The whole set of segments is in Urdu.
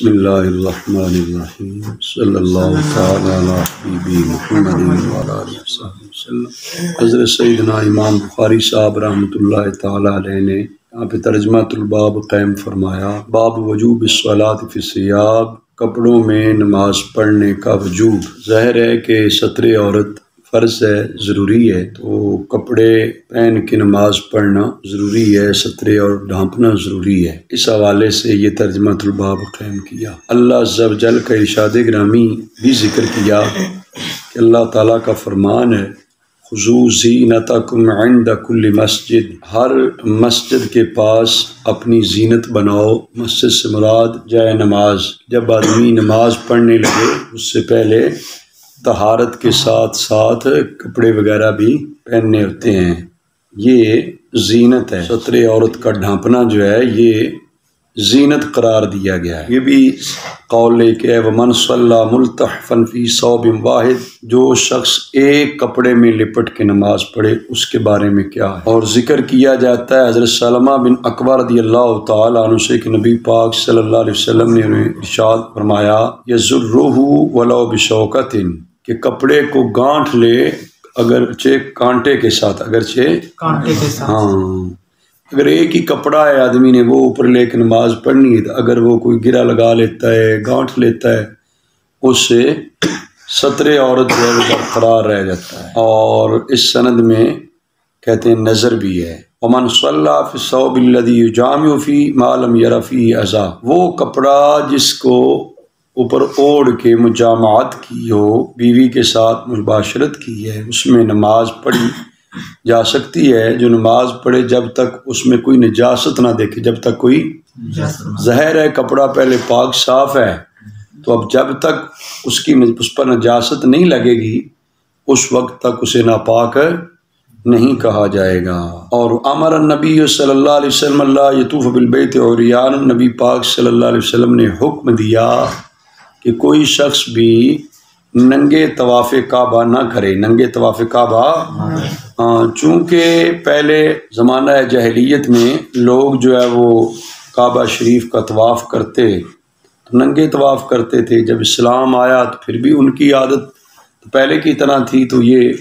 بسم اللہ الرحمن الرحیم صلی اللہ تعالی علی حبیبی محمد وعلی آلہ وصحبہ وسلم۔ حضرت سیدنا امام بخاری صاحب رحمۃ اللہ تعالی علیہ نے یہاں پہ ترجمۃ الباب قائم فرمایا، باب وجوب الصلاۃ فی الثیاب، کپڑوں میں نماز پڑھنے کا وجوب۔ ظاہر ہے کہ ستر عورت فرض ہے، ضروری ہے، تو کپڑے پہن کے نماز پڑھنا ضروری ہے، ستر اور ڈھانپنا ضروری ہے۔ اس حوالے سے یہ ترجمۃ الباب قائم کیا۔ اللہ عز و جل کا ارشاد گرامی بھی ذکر کیا کہ اللہ تعالیٰ کا فرمان ہے، خذوا زینتکم عند کل مسجد، ہر مسجد کے پاس اپنی زینت بناؤ۔ مسجد سے مراد جائے نماز۔ جب آدمی نماز پڑھنے لگے اس سے پہلے طہارت کے ساتھ ساتھ کپڑے وغیرہ بھی پہننے ہوتے ہیں، یہ زینت ہے۔ ستر عورت کا ڈھانپنا جو ہے یہ زینت قرار دیا گیا ہے۔ یہ بھی قول لے کے ومن صلی ملتحفا فی ثوب واحد، جو شخص ایک کپڑے میں لپٹ کے نماز پڑھے اس کے بارے میں کیا ہے۔ اور ذکر کیا جاتا ہے حضرت سلمہ بن اکوع رضی اللہ تعالیٰ عنہ سے کہ نبی پاک صلی اللہ علیہ وسلم نے انہیں ارشاد فرمایا، یزرہ ولو بشوکۃ، کہ کپڑے کو گانٹھ لے اگرچہ کانٹے کے ساتھ، اگر ایک ہی کپڑا ہے آدمی نے وہ اوپر لے کے نماز پڑھنی ہے، اگر وہ کوئی گرہ لگا لیتا ہے، گانٹھ لیتا ہے، اس سے ستر عورت جو ہے وہ برقرار رہ جاتا ہے۔ اور اس سند میں کہتے ہیں نظر بھی ہے۔ ومن صلی فی الثوب الذی یجامع فیہ ما لم یر فیہ اذی، وہ کپڑا جس کو اوپر اوڑھ کے مجامعت کی ہو، بیوی کے ساتھ مباشرت کی ہے، اس میں نماز پڑھی جا سکتی ہے۔ جو نماز پڑھے جب تک اس میں کوئی نجاست نہ دیکھے، جب تک کوئی ظاہر ہے کپڑا پہلے پاک صاف ہے، تو اب جب تک اس پر نجاست نہیں لگے گی اس وقت تک اسے ناپاک نہیں کہا جائے گا۔ اور امر النبی صلی اللہ علیہ وسلم اللہ یطوف بالبیت عریان، نبی پاک صلی اللہ علیہ وسلم نے حکم دیا کہ کوئی شخص بھی ننگے طواف کعبہ نہ کرے، ننگے طواف کعبہ، چونکہ پہلے زمانہ جاہلیت میں لوگ جو ہے وہ کعبہ شریف کا طواف کرتے، ننگے طواف کرتے تھے۔ جب اسلام آیا تو پھر بھی ان کی عادت پہلے کی طرح تھی، تو یہ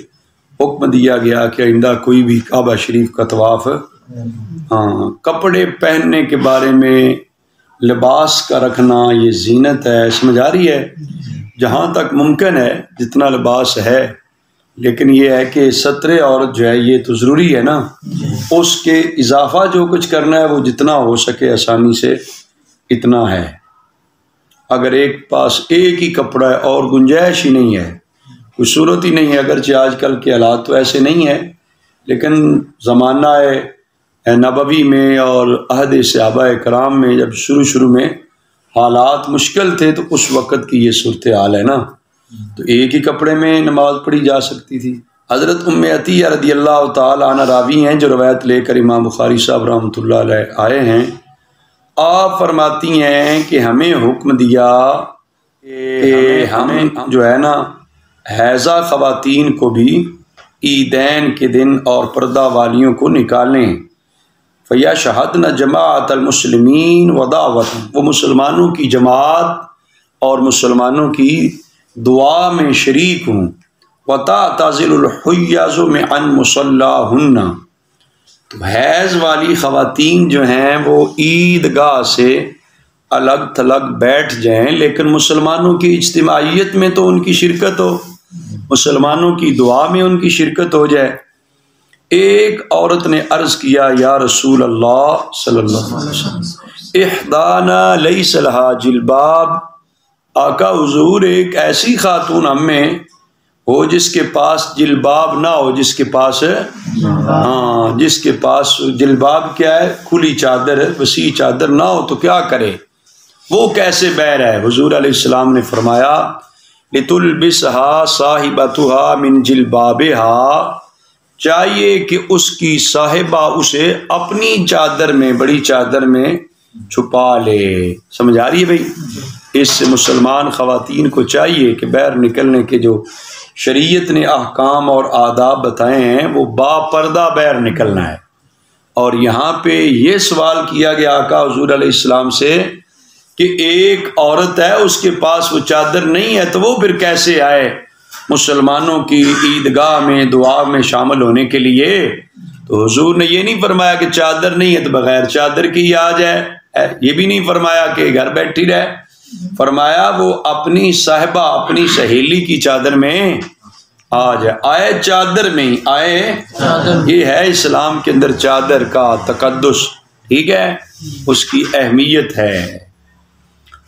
حکم دیا گیا کہ آئندہ کوئی بھی کعبہ شریف کا طواف۔ کپڑے پہننے کے بارے میں لباس کا رکھنا یہ زینت ہے، سمجھ آ رہی ہے؟ جہاں تک ممکن ہے جتنا لباس ہے، لیکن یہ ہے کہ ستر عورت جو ہے یہ تو ضروری ہے نا، اس کے اضافہ جو کچھ کرنا ہے وہ جتنا ہو سکے آسانی سے اتنا ہے۔ اگر ایک پاس ایک ہی کپڑا ہے اور گنجائش ہی نہیں ہے، کوئی صورت ہی نہیں ہے، اگرچہ آج کل کے حالات تو ایسے نہیں ہیں، لیکن زمانہ نبوی میں اور عہد صحابہ کرام میں جب شروع میں حالات مشکل تھے تو اس وقت کی یہ صورتحال ہے نا، تو ایک ہی کپڑے میں نماز پڑھی جا سکتی تھی۔ حضرت ام عطیہ رضی اللہ تعالی عنہ راوی ہیں جو روایت لے کر امام بخاری صاحب رحمۃ اللہ علیہ آئے ہیں۔ آپ فرماتی ہیں کہ ہمیں حکم دیا کہ ہم جو ہے نا حیضہ خواتین کو بھی عیدین کے دن اور پردہ والیوں کو نکالیں، فَيَشْهَدْنَ جَمَاعَةَ الْمُسْلِمِينَ وَدَعْوَةً، وہ مسلمانوں کی جماعت اور مسلمانوں کی دعا میں شریک ہوں۔ وَتَعْتَزِلُ الْحُيَّضُ عَنْ مُصَلَّاهُنَّ، تو حیض والی خواتین جو ہیں وہ عیدگاہ سے الگ تھلگ بیٹھ جائیں، لیکن مسلمانوں کی اجتماعیت میں تو ان کی شرکت ہو، مسلمانوں کی دعا میں ان کی شرکت ہو جائے۔ ایک عورت نے عرض کیا، یا رسول اللہ صلی اللہ علیہ وسلم، احدانا لیس لہا جلباب، آقا حضور ایک ایسی خاتون ہم میں ہو جس کے پاس جلباب نہ ہو، جس کے پاس جس کے پاس جلباب کیا ہے، کھلی چادر، وسیع چادر نہ ہو تو کیا کرے، وہ کیسے بہر ہے؟ حضور علیہ السلام نے فرمایا، لِتُلْبِسْهَا صَاحِبَتُهَا مِنْ جِلْبَابِهَا، چاہیے کہ اس کی صاحبہ اسے اپنی چادر میں، بڑی چادر میں چھپا لے۔ سمجھ آ رہی ہے بھائی؟ اس سے مسلمان خواتین کو چاہیے کہ باہر نکلنے کے جو شریعت نے احکام اور آداب بتائے ہیں وہ با پردہ باہر نکلنا ہے۔ اور یہاں پہ یہ سوال کیا گیا آقا حضور علیہ السلام سے کہ ایک عورت ہے اس کے پاس وہ چادر نہیں ہے تو وہ پھر کیسے آئے مسلمانوں کی عیدگاہ میں دعا میں شامل ہونے کے لیے؟ تو حضور نے یہ نہیں فرمایا کہ چادر نہیں ہے تو بغیر چادر کی ہی آ جائے، یہ بھی نہیں فرمایا کہ گھر بیٹھی رہے، فرمایا وہ اپنی صاحبہ اپنی سہیلی کی چادر میں آ جائے، آئے چادر میں ہی آئے۔ یہ ہے اسلام کے اندر چادر کا تقدس، ٹھیک ہے، اس کی اہمیت ہے۔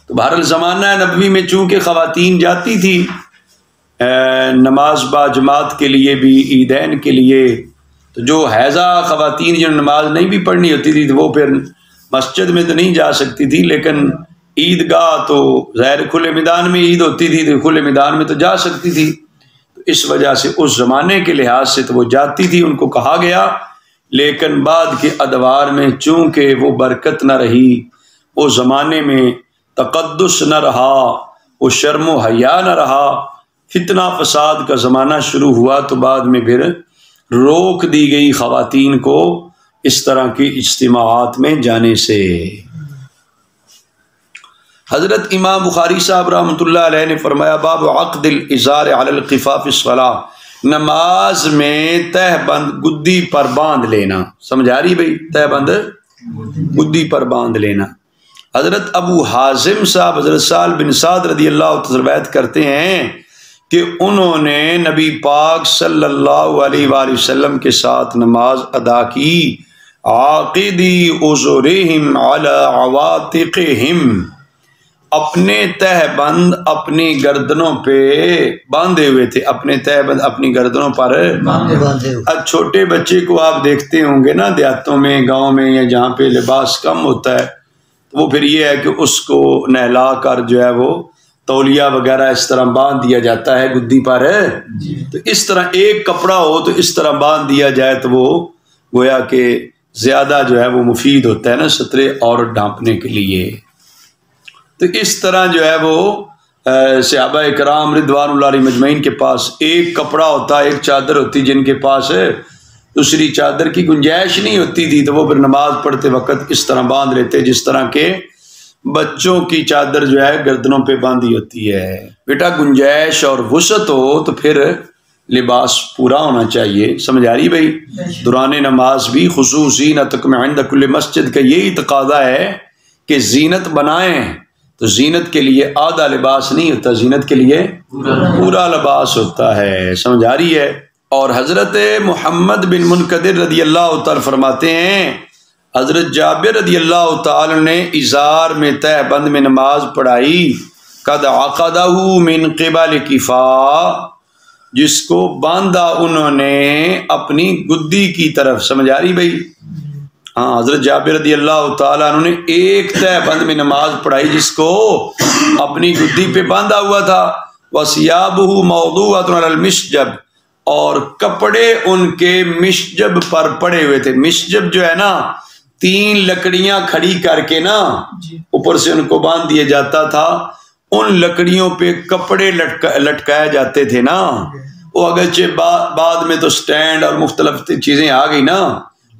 تو بہرحال زمانہ نبوی میں چونکہ خواتین جاتی تھی نماز با جماعت کے لیے بھی، عیدین کے لیے، تو جو حیضہ خواتین جو نماز نہیں بھی پڑھنی ہوتی تھی تو وہ پھر مسجد میں تو نہیں جا سکتی تھی، لیکن عیدگاہ تو ظاہر کھلے میدان میں عید ہوتی تھی تو کھلے میدان میں تو جا سکتی تھی، تو اس وجہ سے اس زمانے کے لحاظ سے تو وہ جاتی تھی، ان کو کہا گیا۔ لیکن بعد کے ادوار میں چونکہ وہ برکت نہ رہی، وہ زمانے میں تقدس نہ رہا، وہ شرم و حیا نہ رہا، فتنہ فساد کا زمانہ شروع ہوا، تو بعد میں پھر روک دی گئی خواتین کو اس طرح کی اجتماعات میں جانے سے۔ حضرت امام بخاری صاحب رحمۃ اللہ علیہ نے فرمایا باب عقد الازار علی الخفاف الصلاۃ، نماز میں تہ بند گدی پر باندھ لینا، سمجھا رہی بھائی؟ تہ بند گدی پر باندھ لینا۔ حضرت ابو حازم صاحب حضرت سہل بن سعد رضی اللہ عنہ روایت کرتے ہیں کہ انہوں نے نبی پاک صلی اللہ علیہ وآلہ وسلم کے ساتھ نماز ادا کی، عاقدی ازورہم علی عواتقہم، اپنے تہ بند اپنی گردنوں پہ باندھے ہوئے تھے، اپنے تہ بند اپنی گردنوں پر باندھے۔ اب چھوٹے بچے کو آپ دیکھتے ہوں گے نا دیہاتوں میں، گاؤں میں، یا جہاں پہ لباس کم ہوتا ہے، وہ پھر یہ ہے کہ اس کو نہلا کر جو ہے وہ تولیہ وغیرہ اس طرح باندھ دیا جاتا ہے گدی پر، تو اس طرح ایک کپڑا ہو تو اس طرح باندھ دیا جائے تو وہ گویا کہ زیادہ جو ہے وہ مفید ہوتا ہے نا سترے اور ڈھانپنے کے لیے۔ تو اس طرح جو ہے وہ صحابہ کرام رضوان اللہ علیہ مجمعین کے پاس ایک کپڑا ہوتا، ایک چادر ہوتی، جن کے پاس دوسری چادر کی گنجائش نہیں ہوتی تھی تو وہ پھر نماز پڑھتے وقت اس طرح باندھ لیتے جس طرح کے بچوں کی چادر جو ہے گردنوں پہ باندھی ہوتی ہے۔ بیٹا گنجائش اور وسعت ہو تو پھر لباس پورا ہونا چاہیے، سمجھ آ رہی بھائی؟ دوران نماز بھی خصوص زینتکم عند کل مسجد کا یہی تقاضا ہے کہ زینت بنائیں، تو زینت کے لیے آدھا لباس نہیں ہوتا، زینت کے لیے پورا لباس ہوتا ہے، سمجھ آ رہی ہے؟ اور حضرت محمد بن منقدر رضی اللہ تعالی فرماتے ہیں حضرت جابر رضی اللہ تعالی نے ازار میں تہ بند میں نماز پڑھائی، قد عقدہ من قبل کفا، جس کو باندھا انہوں نے اپنی گدی کی طرف، سمجھ آ رہی بھائی؟ ہاں، حضرت جابر رضی اللہ تعالیٰ عنہ نے ایک تہ بند میں نماز پڑھائی جس کو اپنی گدی پہ باندھا ہوا تھا، وَثِيَابُهُ مَوْضُوعَةٌ عَلَى الْمِشْجَبِ، اور کپڑے ان کے مشجب پر پڑے ہوئے تھے۔ مشجب جو ہے نا، 3 لکڑیاں کھڑی کر کے نا اوپر سے ان کو باندھ دیا جاتا تھا، ان لکڑیوں پہ کپڑے لٹکائے جاتے تھے نا، وہ اگرچہ بعد میں تو سٹینڈ اور مختلف چیزیں آ گئی نا،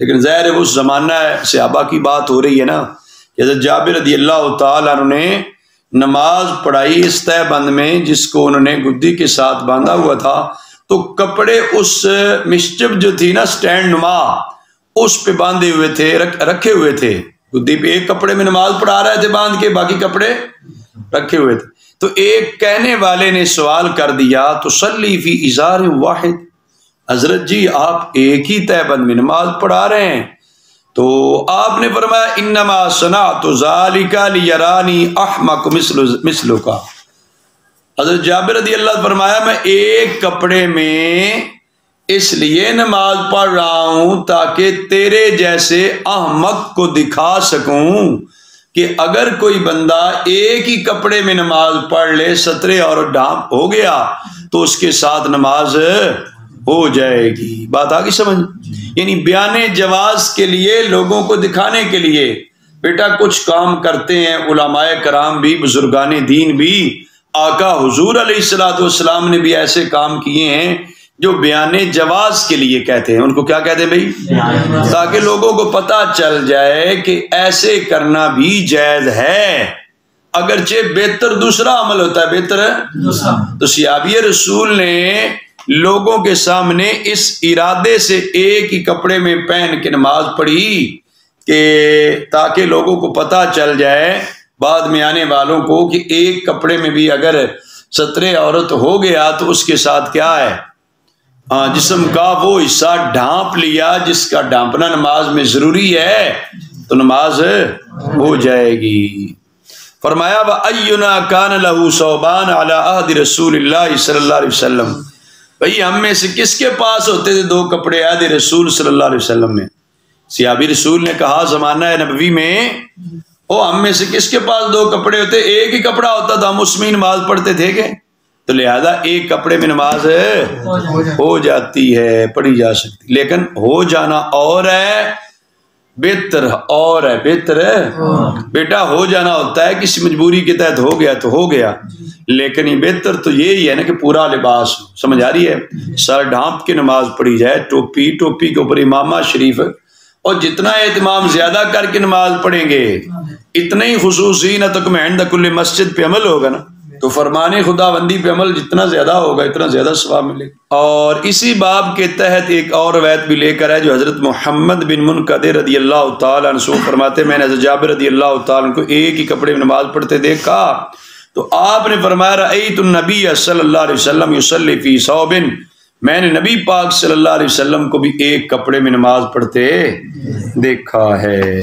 لیکن ظاہر ہے وہ زمانہ صحابہ کی بات ہو رہی ہے نا، کہ حضرت جابر رضی اللہ تعالیٰ عنہ نے نماز پڑھائی اس تہ بند میں جس کو انہوں نے گدی کے ساتھ باندھا ہوا تھا، تو کپڑے اس مشجب جو تھی نا سٹینڈ نما، اس پہ باندھے ہوئے تھے، رکھے ہوئے تھے گدی پہ، ایک کپڑے میں نماز پڑھا رہے تھے باندھ کے، باقی کپڑے رکھے ہوئے تھے۔ تو ایک کہنے والے نے سوال کر دیا تصلی فی ازار واحد، حضرت جی آپ ایک ہی تہ بند میں نماز پڑھا رہے ہیں؟ تو آپ نے فرمایا انما صنعت ذلک لیرانی احمق مثلک، حضرت جابر رضی اللہ عنہ فرمایا میں ایک کپڑے میں اس لیے نماز پڑھ رہا ہوں تاکہ تیرے جیسے احمق کو دکھا سکوں کہ اگر کوئی بندہ ایک ہی کپڑے میں نماز پڑھ لے، سترے اور ڈھانپ ہو گیا، تو اس کے ساتھ نماز ہو جائے گی۔ بات آگے سمجھ؟ یعنی بیان جواز کے لیے، لوگوں کو دکھانے کے لیے بیٹا کچھ کام کرتے ہیں علماء کرام بھی، بزرگان دین بھی، آقا حضور علیہ الصلوۃ والسلام نے بھی ایسے کام کیے ہیں جو بیان جواز کے لیے کہتے ہیں، ان کو کیا کہتے ہیں بھائی؟ تاکہ لوگوں کو پتہ چل جائے کہ ایسے کرنا بھی جائز ہے، اگرچہ بہتر دوسرا عمل ہوتا ہے، بہتر ہے تو صحابی رسول نے لوگوں کے سامنے اس ارادے سے ایک ہی کپڑے میں پہن کے نماز پڑھی کہ تاکہ لوگوں کو پتہ چل جائے بعد میں آنے والوں کو کہ ایک کپڑے میں بھی اگر ستر عورت ہو گیا تو اس کے ساتھ کیا ہے، جسم کا وہ حصہ ڈھانپ لیا جس کا ڈھانپنا نماز میں ضروری ہے تو نماز ہو جائے گی۔ فرمایا وَأَيُّنَا كَانَ لَهُ ثَوْبَانَ عَلَىٰ عَهْدِ رسول اللہ صلی اللہ علیہ وسلم، بھئی ہم میں سے کس کے پاس ہوتے تھے 2 کپڑے عہد رسول صلی اللہ علیہ وسلم میں؟ صحابی رسول نے کہا زمانہ نبوی میں ہم میں سے کس کے پاس 2 کپڑے ہوتے؟ ایک ہی کپڑا ہوتا تھا، ہم اس میں نماز پڑھتے تھے کہ تو لہذا ایک کپڑے میں نماز ہو جاتی ہے، پڑھی جا سکتی، لیکن ہو جانا اور ہے بہتر اور ہے، بہتر ہے بیٹا ہو جانا ہوتا ہے کسی مجبوری کے تحت ہو گیا تو ہو گیا، لیکن یہ بہتر تو یہی ہے نا کہ پورا لباس ہو، سمجھ آ رہی ہے، سر ڈھانپ کے نماز پڑھی جائے، ٹوپی کے اوپر امامہ شریف، اور جتنا اہتمام زیادہ کر کے نماز پڑھیں گے اتنا ہی خصوصی نہ تک میں عند کل مسجد پہ عمل ہوگا نا، تو فرمان خدا بندی پہ عمل جتنا زیادہ ہوگا اتنا زیادہ ثواب ملے گا۔ اور اسی باب کے تحت ایک اور روایت بھی لے کر ہے جو حضرت محمد بن منقدر رضی اللہ تعالیٰ عنہ فرماتے میں نے حضرت جابر رضی اللہ تعالیٰ عنہ کو ایک ہی کپڑے میں نماز پڑھتے دیکھا تو آپ نے فرمایا رأیت النبی صلی اللہ علیہ وسلم یصلی فی ثوب، میں نے نبی پاک صلی اللہ علیہ وسلم کو بھی ایک کپڑے میں نماز پڑھتے دیکھا ہے۔